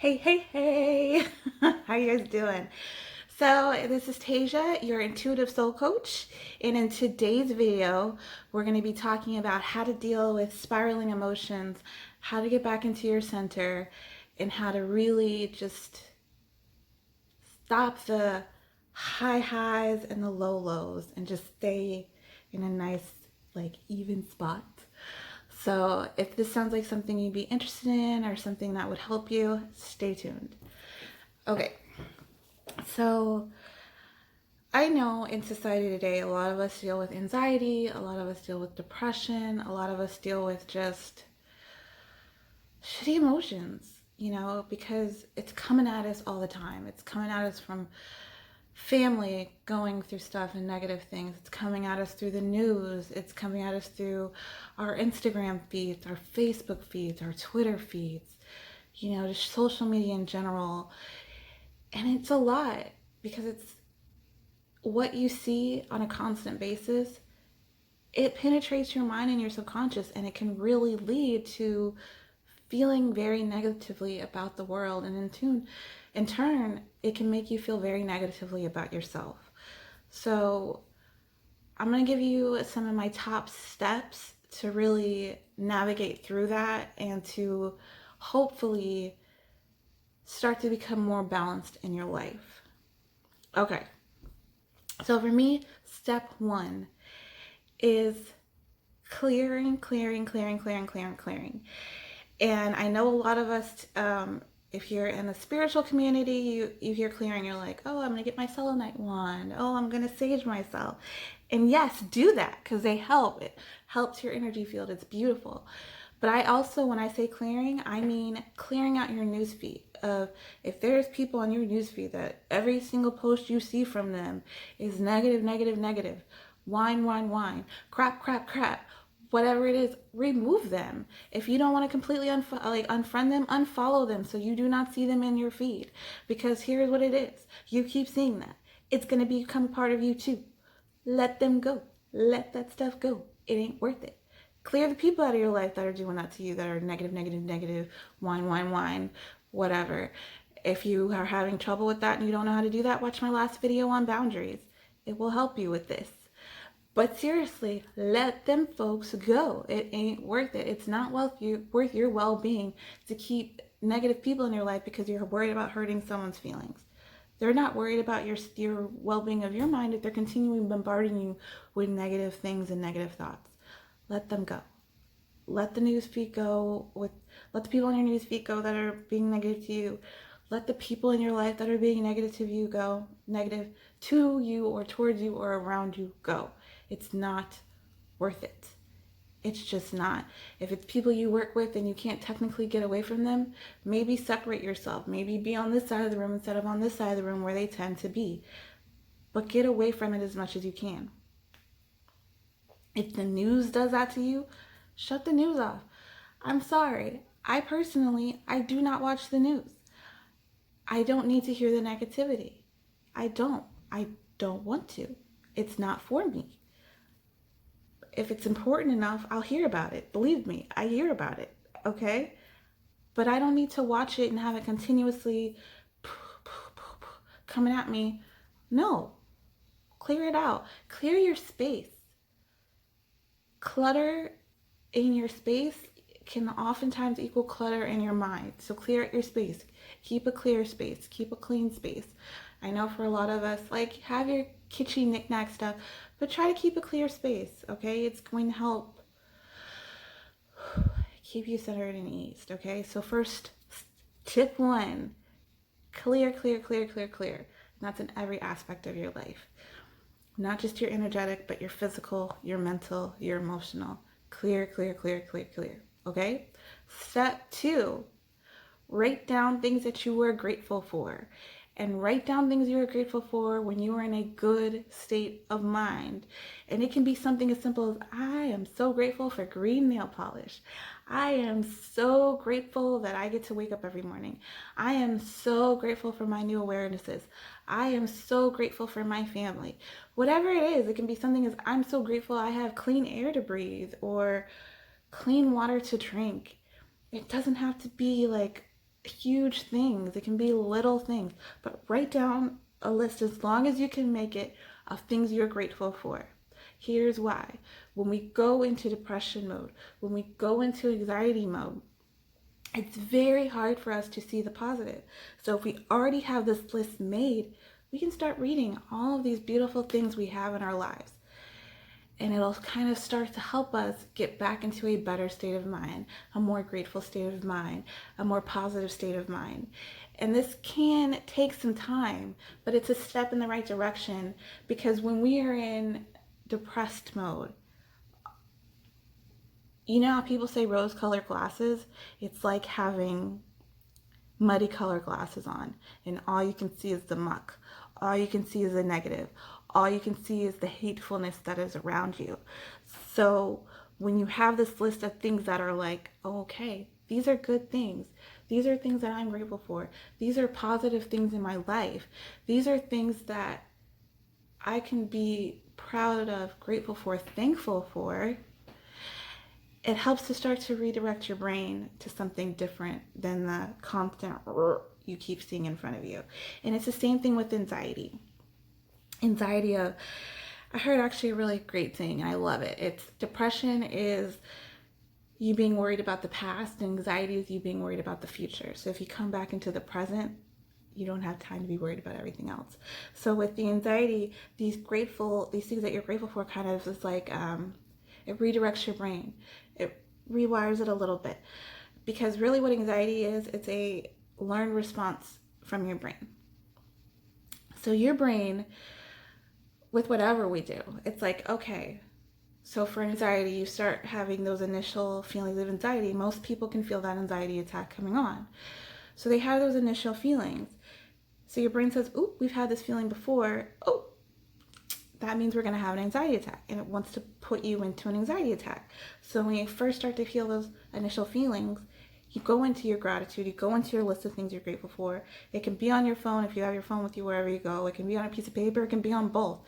Hey, hey, hey. How you guys doing? So, this is Tasia, your intuitive soul coach. And in today's video, we're going to be talking about how to deal with spiraling emotions, how to get back into your center, and how to really just stop the high highs and the low lows and just stay in a nice, even spot. So, if this sounds like something you'd be interested in or something that would help you, stay tuned. Okay, so I know in society today, a lot of us deal with anxiety, a lot of us deal with depression, a lot of us deal with just shitty emotions, because it's coming at us all the time. It's coming at us from family going through stuff and negative things. It's coming at us through the news. It's coming at us through our Instagram feeds, our Facebook feeds, our Twitter feeds, just social media in general. And it's a lot because it's what you see on a constant basis. It penetrates your mind and your subconscious, and it can really lead to feeling very negatively about the world, and in turn it can make you feel very negatively about yourself. So I'm going to give you some of my top steps to really navigate through that and to hopefully start to become more balanced in your life. Okay, so for me, step one is clearing. And I know a lot of us, if you're in the spiritual community, you hear clearing, you're like, oh, I'm going to get my selenite wand. Oh, I'm going to sage myself. And yes, do that because they help. It helps your energy field. It's beautiful. But I also, when I say clearing, I mean clearing out your newsfeed of if there's people on your newsfeed that every single post you see from them is negative, whine, crap, whatever it is, remove them. If you don't want to completely unfriend them, unfollow them so you do not see them in your feed. Because here's what it is. You keep seeing that. It's going to become a part of you too. Let them go. Let that stuff go. It ain't worth it. Clear the people out of your life that are doing that to you, that are negative, whine, whatever. If you are having trouble with that and you don't know how to do that, watch my last video on boundaries. It will help you with this. But seriously, let them folks go. It ain't worth it. It's not worth your well-being to keep negative people in your life because you're worried about hurting someone's feelings. They're not worried about your well-being of your mind if they're continually bombarding you with negative things and negative thoughts. Let them go. Let the newsfeed go with let the people on your newsfeed go that are being negative to you. Let the people in your life that are being negative to you go. Negative to you or towards you or around you go. It's not worth it. It's just not. If it's people you work with and you can't technically get away from them, maybe separate yourself. Maybe be on this side of the room instead of on this side of the room where they tend to be. But get away from it as much as you can. If the news does that to you, shut the news off. I'm sorry. I do not watch the news. I don't need to hear the negativity. I don't. I don't want to. It's not for me. If it's important enough, I'll hear about it. Believe me, I hear about it, okay? But I don't need to watch it and have it continuously coming at me. No. Clear it out. Clear your space. Clutter in your space can oftentimes equal clutter in your mind. So clear out your space. Keep a clear space. Keep a clean space. I know for a lot of us, have your kitschy knickknack stuff, but try to keep a clear space, okay? It's going to help keep you centered and eased, okay? So first, tip one, clear. And that's in every aspect of your life. Not just your energetic, but your physical, your mental, your emotional. Clear. Okay? Step two, write down things that you were grateful for. And write down things you were grateful for when you were in a good state of mind. And it can be something as simple as, I am so grateful for green nail polish. I am so grateful that I get to wake up every morning. I am so grateful for my new awarenesses. I am so grateful for my family. Whatever it is, it can be something as, I'm so grateful I have clean air to breathe or clean water to drink. It doesn't have to be huge things, it can be little things, but write down a list as long as you can make it of things you're grateful for. Here's why. When we go into depression mode, when we go into anxiety mode, it's very hard for us to see the positive. So if we already have this list made, we can start reading all of these beautiful things we have in our lives. And it'll kind of start to help us get back into a better state of mind, a more grateful state of mind, a more positive state of mind. And this can take some time, but it's a step in the right direction, because when we are in depressed mode, you know how people say rose-colored glasses? It's like having muddy colored glasses on, and all you can see is the muck. All you can see is the negative. All you can see is the hatefulness that is around you. So when you have this list of things that are like, oh, okay, these are good things. These are things that I'm grateful for. These are positive things in my life. These are things that I can be proud of, grateful for, thankful for. It helps to start to redirect your brain to something different than the constant you keep seeing in front of you. And it's the same thing with anxiety. I heard actually a really great thing, and I love it. It's depression is you being worried about the past, and anxiety is you being worried about the future. So if you come back into the present, you don't have time to be worried about everything else. So with the anxiety, these things that you're grateful for kind of is like, it redirects your brain. It rewires it a little bit. Because really what anxiety is, it's a learned response from your brain. So your brain, with whatever we do, it's like, okay, so for anxiety, you start having those initial feelings of anxiety. Most people can feel that anxiety attack coming on. So they have those initial feelings. So your brain says, ooh, we've had this feeling before. Oh, that means we're going to have an anxiety attack, and it wants to put you into an anxiety attack. So when you first start to feel those initial feelings, you go into your gratitude, you go into your list of things you're grateful for. It can be on your phone if you have your phone with you wherever you go. It can be on a piece of paper. It can be on both.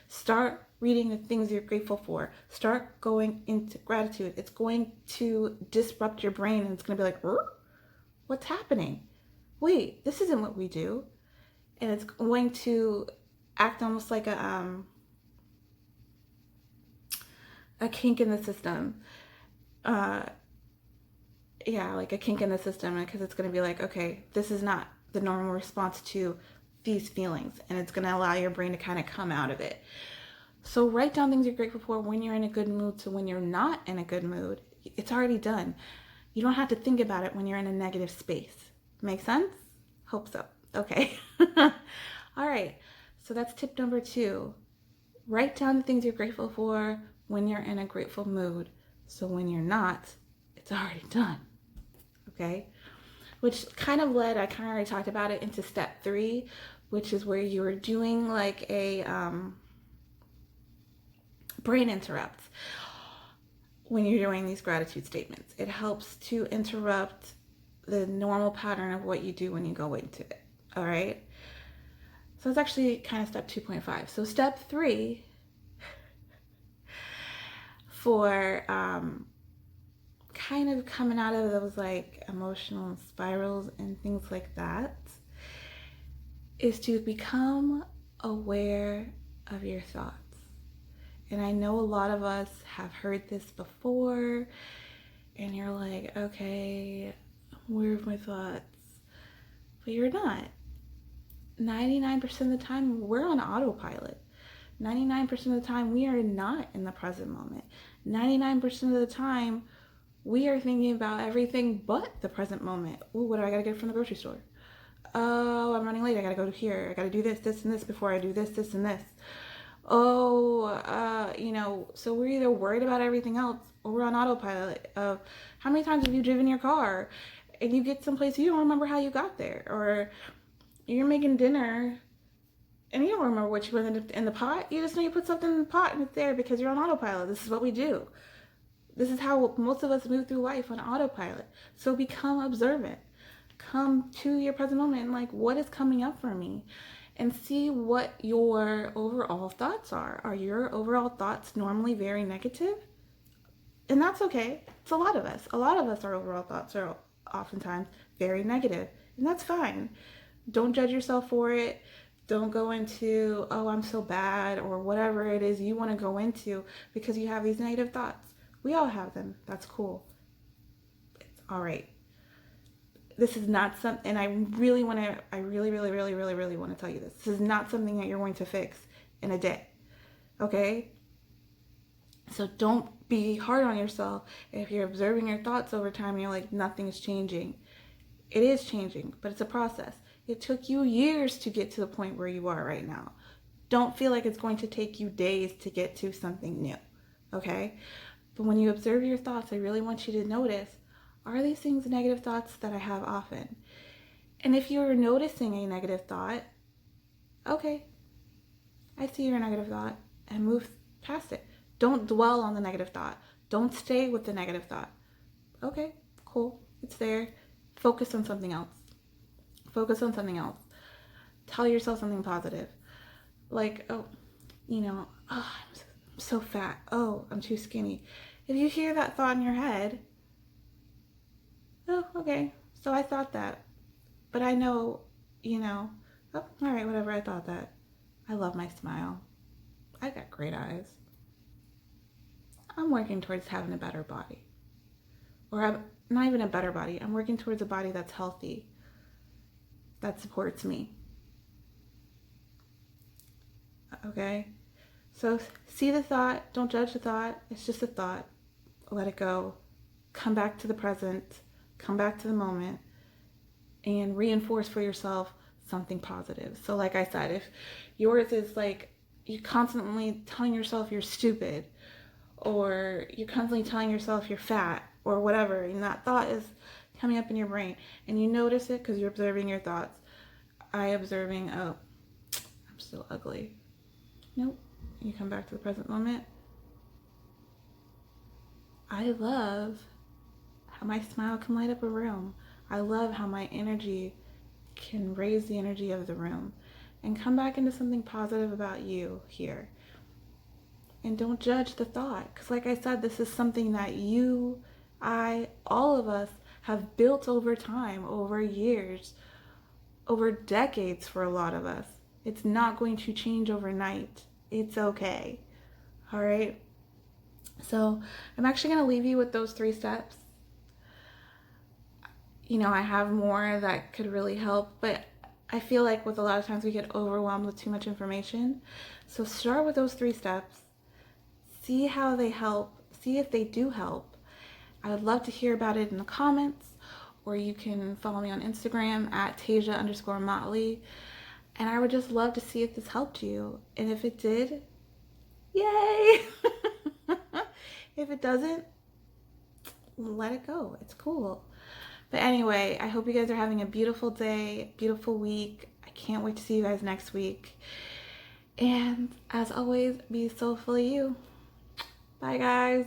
Start reading the things you're grateful for. Start going into gratitude. It's going to disrupt your brain, and it's going to be like, what's happening? Wait, this isn't what we do. And it's going to act almost like a kink in the system. Like a kink in the system, because it's going to be like, okay, this is not the normal response to these feelings, and it's going to allow your brain to kind of come out of it. So write down things you're grateful for when you're in a good mood, so when you're not in a good mood, it's already done. You don't have to think about it when you're in a negative space. Make sense? Hope so. Okay. All right. So that's tip number 2. Write down the things you're grateful for when you're in a grateful mood, so when you're not, it's already done. Okay? Which kind of led, I kind of already talked about it, into step 3, which is where you are doing like a brain interrupts when you're doing these gratitude statements. It helps to interrupt the normal pattern of what you do when you go into it. All right? So it's actually kind of step 2.5. So step 3 for kind of coming out of those like emotional spirals and things like that is to become aware of your thoughts. And I know a lot of us have heard this before, and you're like, okay, where are my thoughts? But you're not. 99% of the time, we're on autopilot. 99% of the time, we are not in the present moment. 99% of the time, we are thinking about everything but the present moment. Ooh, what do I gotta get from the grocery store? Oh, I'm running late. I gotta go to here. I gotta do this, this, and this before I do this, this, and this. So we're either worried about everything else, or we're on autopilot of how many times have you driven your car and you get someplace you don't remember how you got there, or you're making dinner and you don't remember what you put in the pot. You just know you put something in the pot and it's there because you're on autopilot. This is what we do. This is how most of us move through life, on autopilot. So become observant. Come to your present moment and like, what is coming up for me? And see what your overall thoughts are. Are your overall thoughts normally very negative? And that's okay. It's a lot of us. A lot of us, our overall thoughts are oftentimes very negative, and that's fine. Don't judge yourself for it. Don't go into, oh, I'm so bad, or whatever it is you want to go into because you have these negative thoughts. We all have them. That's cool. It's all right. This is not something, and I really, really want to tell you this. This is not something that you're going to fix in a day. Okay? So don't be hard on yourself if you're observing your thoughts over time and you're like, nothing is changing. It is changing, but it's a process. It took you years to get to the point where you are right now. Don't feel like it's going to take you days to get to something new, okay? But when you observe your thoughts, I really want you to notice, are these things negative thoughts that I have often? And if you're noticing a negative thought, okay, I see your negative thought, and move past it. Don't dwell on the negative thought. Don't stay with the negative thought. Okay, cool, it's there. Focus on something else. Focus on something else. Tell yourself something positive. Like, oh, oh, I'm so fat. Oh, I'm too skinny. If you hear that thought in your head, oh, okay, so I thought that. But I know, oh, all right, whatever, I thought that. I love my smile. I got great eyes. I'm working towards having a better body. Or not even a better body. I'm working towards a body that's healthy, that supports me. Okay? So see the thought. Don't judge the thought. It's just a thought. Let it go. Come back to the present. Come back to the moment. And reinforce for yourself something positive. So like I said, if yours is like you're constantly telling yourself you're stupid, or you're constantly telling yourself you're fat, or whatever, and that thought is coming up in your brain, and you notice it because you're observing your thoughts. Observing, oh, I'm still ugly. Nope. You come back to the present moment. I love how my smile can light up a room. I love how my energy can raise the energy of the room, and come back into something positive about you here. And don't judge the thought, because like I said, this is something that you, I, all of us have built over time, over years, over decades for a lot of us. It's not going to change overnight. It's okay. All right? So I'm actually going to leave you with those 3 steps. I have more that could really help, but I feel like with a lot of times we get overwhelmed with too much information. So start with those 3 steps. See how they help. See if they do help. I would love to hear about it in the comments, or you can follow me on Instagram at Tasia_Motley. And I would just love to see if this helped you. And if it did, yay! If it doesn't, let it go. It's cool. But anyway, I hope you guys are having a beautiful day, beautiful week. I can't wait to see you guys next week. And as always, be soulfully you. Bye, guys.